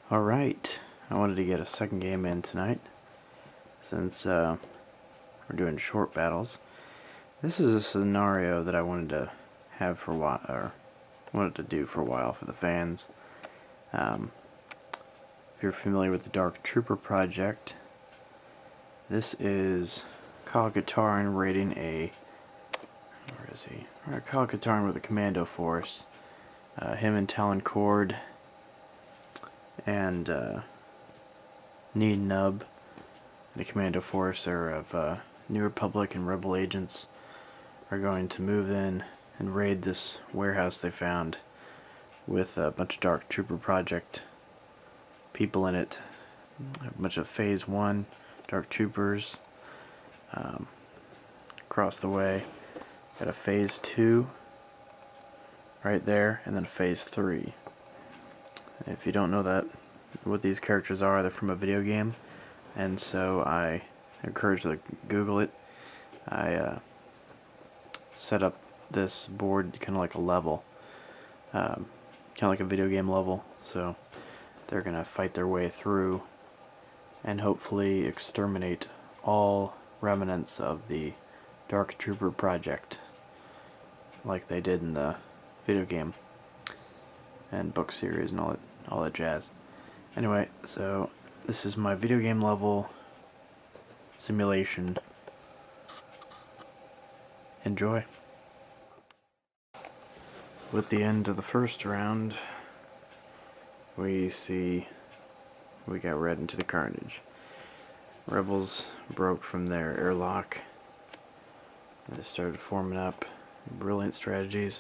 Alright, I wanted to get a second game in tonight, since we're doing short battles. This is a scenario that I wanted to have for a while, or wanted to do for a while for the fans. If you're familiar with the Dark Trooper project, this is Katarn raiding a, where is he? Katarn with a commando force. Him and Talon Cord and Need Nub, the commando force are of New Republic and Rebel agents, are going to move in and raid this warehouse they found with a bunch of Dark Trooper project people in it. A bunch of Phase 1 Dark Troopers across the way. Got a Phase 2 right there, and then a Phase 3. If you don't know what these characters are, they're from a video game, and so I encourage you to Google it. I set up this board kind of like a level, kind of like a video game level, so they're gonna fight their way through and hopefully exterminate all remnants of the Dark Trooper project, like they did in the video game and book series and all that jazz. Anyway, so this is my video game level simulation. Enjoy. With the end of the first round, we got right into the carnage. Rebels broke from their airlock. They started forming up. Brilliant strategies.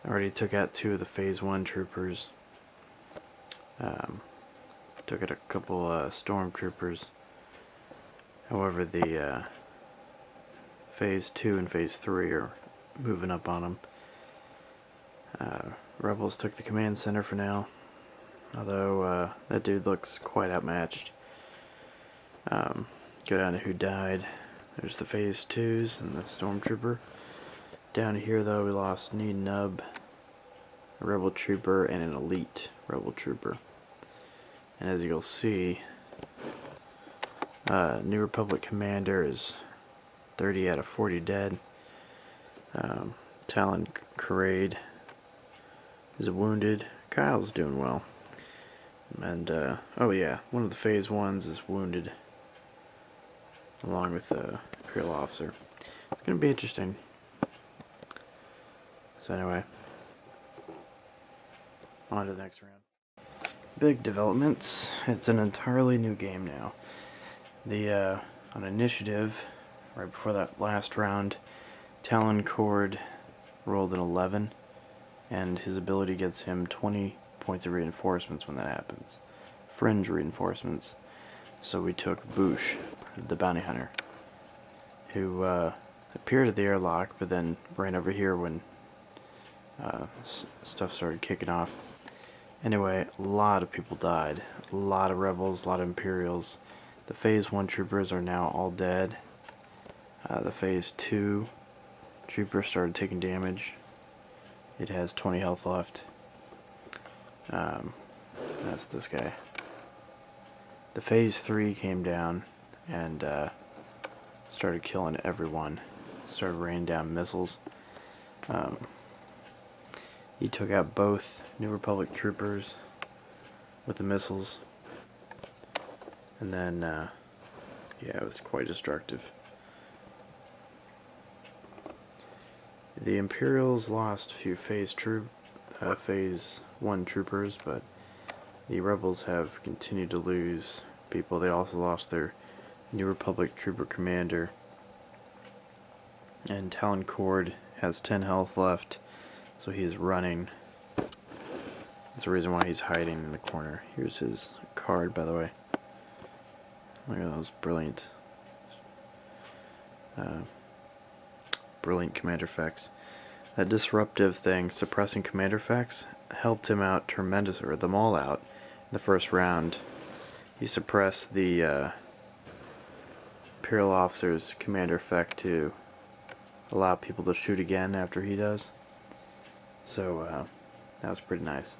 Already took out 2 of the Phase 1 troopers. Took out a couple stormtroopers. However, the Phase 2 and Phase 3 are moving up on them. Rebels took the command center for now, although that dude looks quite outmatched. Go down to who died. There's the Phase 2s and the stormtrooper. Down here, though, we lost Need Nub, a Rebel Trooper, and an elite Rebel Trooper. And as you'll see, New Republic Commander is 30 out of 40 dead. Talon Cord is wounded. Kyle's doing well. And, oh yeah, one of the Phase 1s is wounded, along with the Imperial officer. It's going to be interesting. So anyway, on to the next round. Big developments. It's an entirely new game now. The on initiative, right before that last round, Talon Cord rolled an 11, and his ability gets him 20 points of reinforcements when that happens. Fringe reinforcements. So we took Boosh, the bounty hunter, who appeared at the airlock, but then ran over here when stuff started kicking off. Anyway, a lot of people died. A lot of rebels, a lot of Imperials. The Phase 1 troopers are now all dead. The Phase 2 trooper started taking damage. It has 20 health left. That's this guy. The Phase 3 came down and started killing everyone. Started raining down missiles. He took out both New Republic troopers with the missiles. And then, yeah, it was quite destructive. The Imperials lost a few Phase 1 troopers, but the Rebels have continued to lose people. They also lost their New Republic trooper commander. And Talon Cord has 10 health left, so he is running. That's the reason why he's hiding in the corner. Here's his card, by the way. Look at those brilliant commander effects. That disruptive thing, suppressing commander effects, helped him out tremendously, or them all out, in the first round. He suppressed the Imperial officer's commander effect to allow people to shoot again after he does. So that was pretty nice.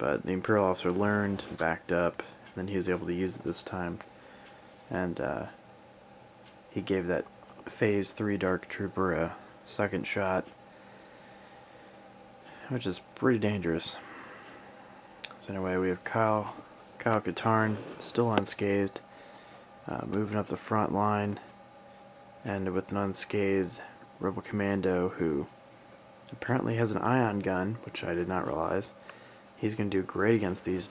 but the Imperial officer learned, backed up, and then he was able to use it this time. And he gave that Phase 3 Dark Trooper a second shot, which is pretty dangerous. So anyway, we have Kyle Katarn, still unscathed, moving up the front line, and with an unscathed Rebel Commando who apparently has an ion gun, which I did not realize. He's going to do great against these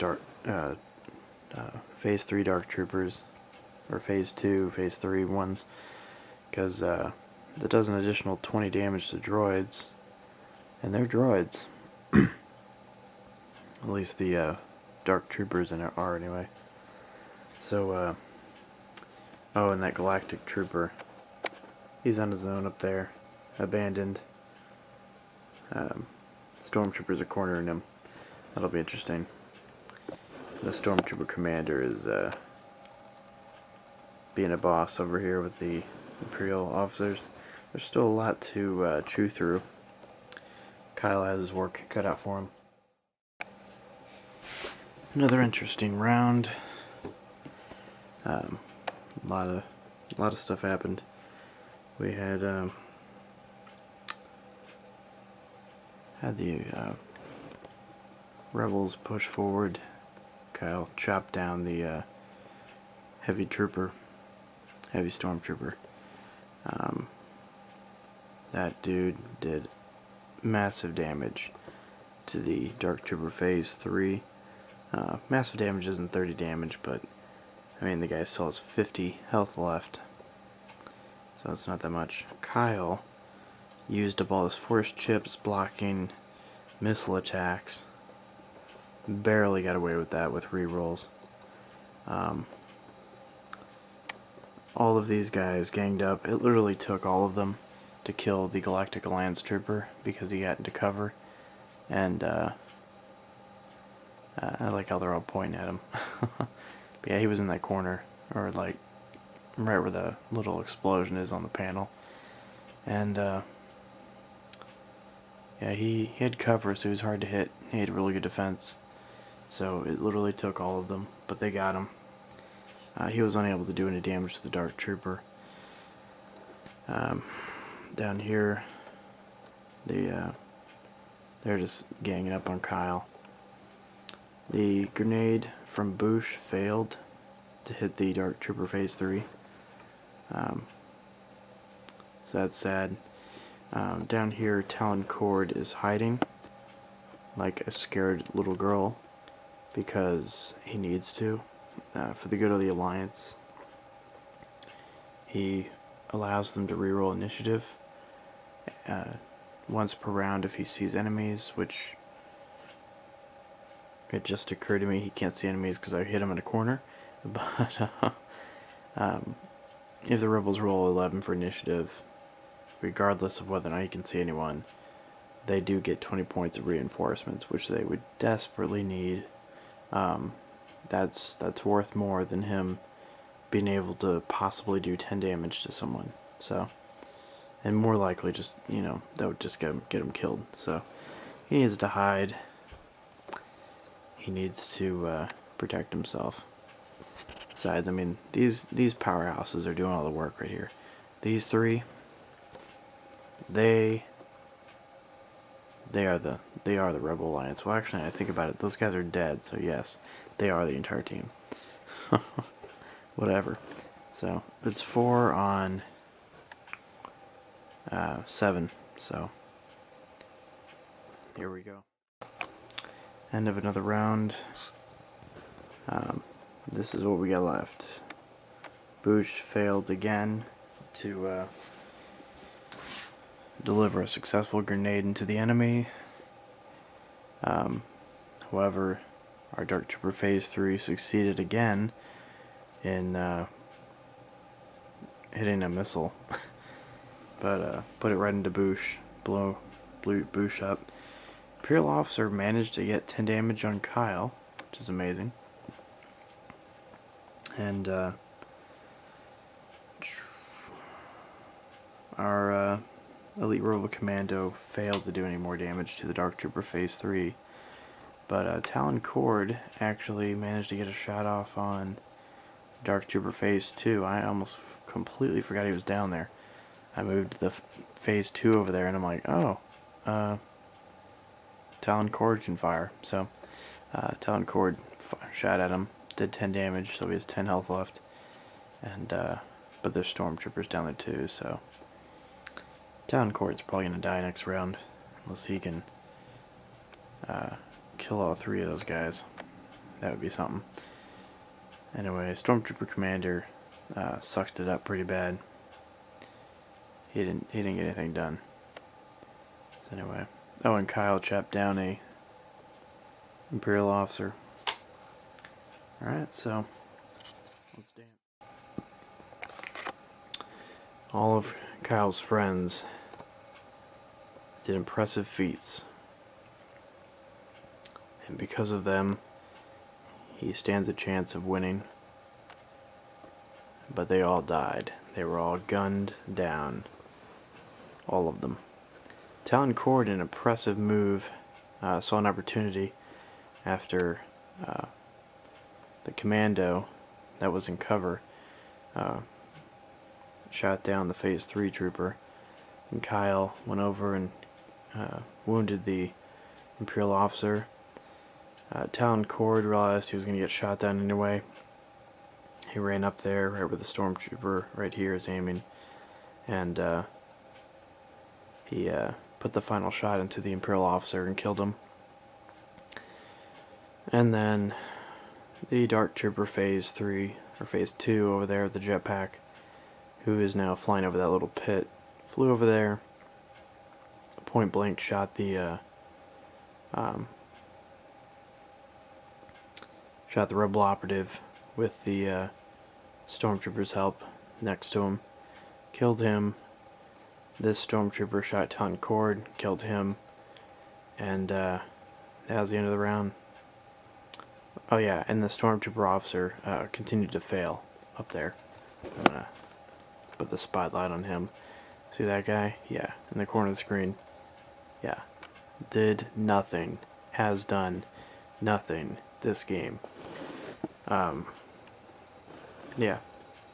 Phase 3 Dark Troopers, or Phase 2, Phase 3 ones, because that does an additional 20 damage to droids, and they're droids. At least the Dark Troopers in it are anyway. So, oh, and that Galactic Trooper, he's on his own up there, abandoned. Stormtroopers are cornering him. That'll be interesting. The Stormtrooper commander is being a boss over here with the Imperial officers. There's still a lot to chew through. Kyle has his work cut out for him. Another interesting round. A lot of stuff happened. We had the rebels push forward. Kyle chopped down the heavy stormtrooper. That dude did massive damage to the Dark Trooper Phase 3. Massive damage isn't 30 damage, but I mean the guy still has 50 health left, so it's not that much. Kyle used up all his force chips blocking missile attacks. Barely got away with that with rerolls. All of these guys ganged up. It literally took all of them to kill the Galactic Alliance Trooper because he got into cover, and I like how they're all pointing at him. But yeah, he was in that corner, or like right where the little explosion is on the panel, and yeah, he had cover, so he was hard to hit. He had really good defense, so it literally took all of them, but they got him. He was unable to do any damage to the Dark Trooper. Down here, they're just ganging up on Kyle. The grenade from Bush failed to hit the Dark Trooper Phase 3. So that's sad. Down here, Talon Cord is hiding like a scared little girl because he needs to, for the good of the Alliance. He allows them to reroll initiative once per round if he sees enemies, which it just occurred to me he can't see enemies because I hit him in a corner. But if the rebels roll 11 for initiative, regardless of whether or not he can see anyone, they do get 20 points of reinforcements, which they would desperately need. That's worth more than him being able to possibly do 10 damage to someone. So, and more likely just, you know, that would just get him killed. So he needs to hide. He needs to protect himself. Besides, I mean, these powerhouses are doing all the work right here. These three, they are the Rebel Alliance. Well, actually, I think about it, those guys are dead, so yes, they are the entire team. Whatever. So it's 4 on 7. So here we go. End of another round. This is what we got left. Bush failed again to deliver a successful grenade into the enemy. However, our Dark Trooper Phase 3 succeeded again in hitting a missile. But put it right into Bush. Blew Bush up. Imperial officer managed to get 10 damage on Kyle, which is amazing. And our elite Rebel Commando failed to do any more damage to the Dark Trooper Phase 3. But Talon Cord actually managed to get a shot off on Dark Trooper Phase 2. I almost completely forgot he was down there. I moved the Phase 2 over there, and I'm like, oh, Talon Cord can fire. So, Talon Cord shot at him, did 10 damage, so he has 10 health left. And, but there's Stormtroopers down there too, so Talon Cord's probably gonna die next round, unless he can kill all 3 of those guys. That would be something. Anyway, Stormtrooper Commander sucked it up pretty bad. He didn't get anything done. So anyway, oh, and Kyle chopped down a Imperial officer. All right, so let's dance. All of Kyle's friends did impressive feats, and because of them, he stands a chance of winning. But they all died. They were all gunned down. All of them. Talon Cord, in an impressive move, saw an opportunity after the commando that was in cover shot down the Phase 3 trooper, and Kyle went over and wounded the Imperial officer. Talon Cord realized he was going to get shot down anyway. He ran up there, right where the Stormtrooper right here is aiming, and he put the final shot into the Imperial officer and killed him. And then the Dark Trooper Phase 3, or Phase 2 over there, the jetpack, who is now flying over that little pit, flew over there, point blank shot the rebel operative with the Stormtrooper's help next to him, killed him. This Stormtrooper shot Talon Cord, killed him, and that was the end of the round. Oh yeah, and the Stormtrooper officer continued to fail up there. I'm gonna put the spotlight on him. See that guy? Yeah, in the corner of the screen. Yeah. Did nothing. Has done nothing this game. Yeah,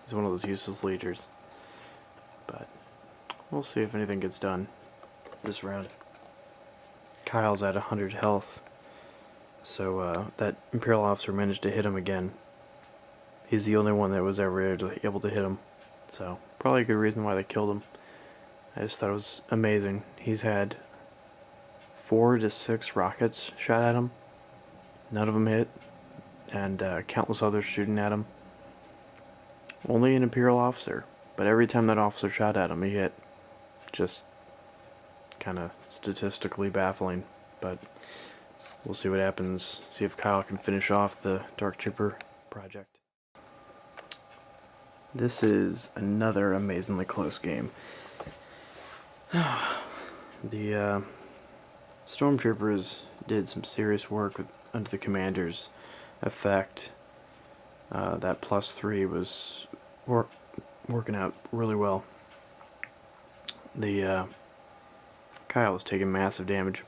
he's one of those useless leaders. But we'll see if anything gets done this round. Kyle's at 100 health, so that Imperial officer managed to hit him again. He's the only one that was ever able to hit him, so probably a good reason why they killed him. I just thought it was amazing. He's had 4 to 6 rockets shot at him. None of them hit, and countless others shooting at him. Only an Imperial officer, but every time that officer shot at him, he hit. Just kind of statistically baffling, but we'll see what happens. See if Kyle can finish off the Dark Trooper project. This is another amazingly close game. The Stormtroopers did some serious work under the commander's effect. That +3 was working out really well. The Kyle was taking massive damage.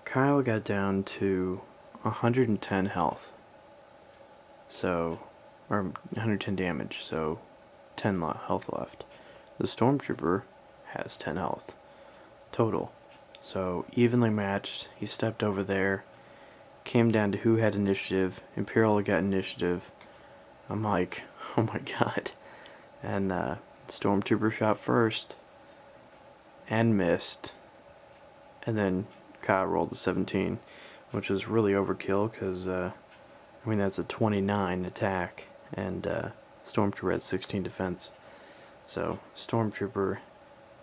Kyle got down to 110 health, so, or 110 damage, so 10 health left. The Stormtrooper has 10 health total, so evenly matched. He stepped over there, came down to who had initiative. Imperial got initiative. I'm like, oh my god. And Stormtrooper shot first and missed, and then Kyle rolled a 17, which was really overkill because I mean, that's a 29 attack, and Stormtrooper had 16 defense, so Stormtrooper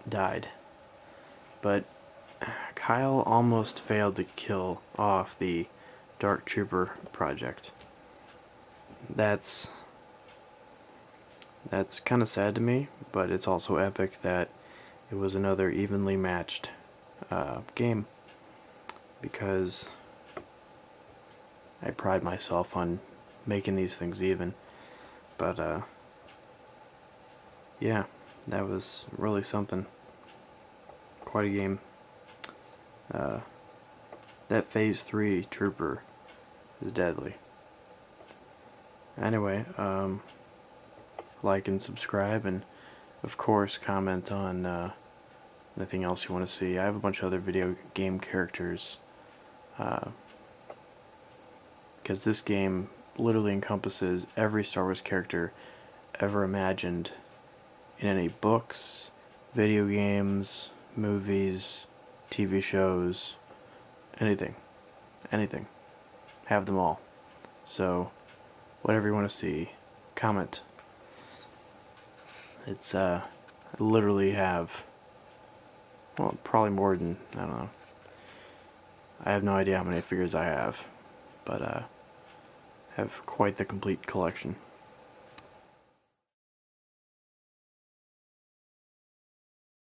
died. But Kyle almost failed to kill off the Dark Trooper project. That's kind of sad to me, but it's also epic that it was another evenly matched game, because I pride myself on making these things even. But yeah, that was really something. Quite a game. that Phase 3 trooper is deadly. Anyway, like and subscribe, and of course comment on anything else you want to see. I have a bunch of other video game characters, because this game literally encompasses every Star Wars character ever imagined in any books, video games, movies, TV shows, anything. Have them all. So, whatever you want to see, comment. It's, I literally have, well, probably more than, I don't know. I have no idea how many figures I have, but, have quite the complete collection.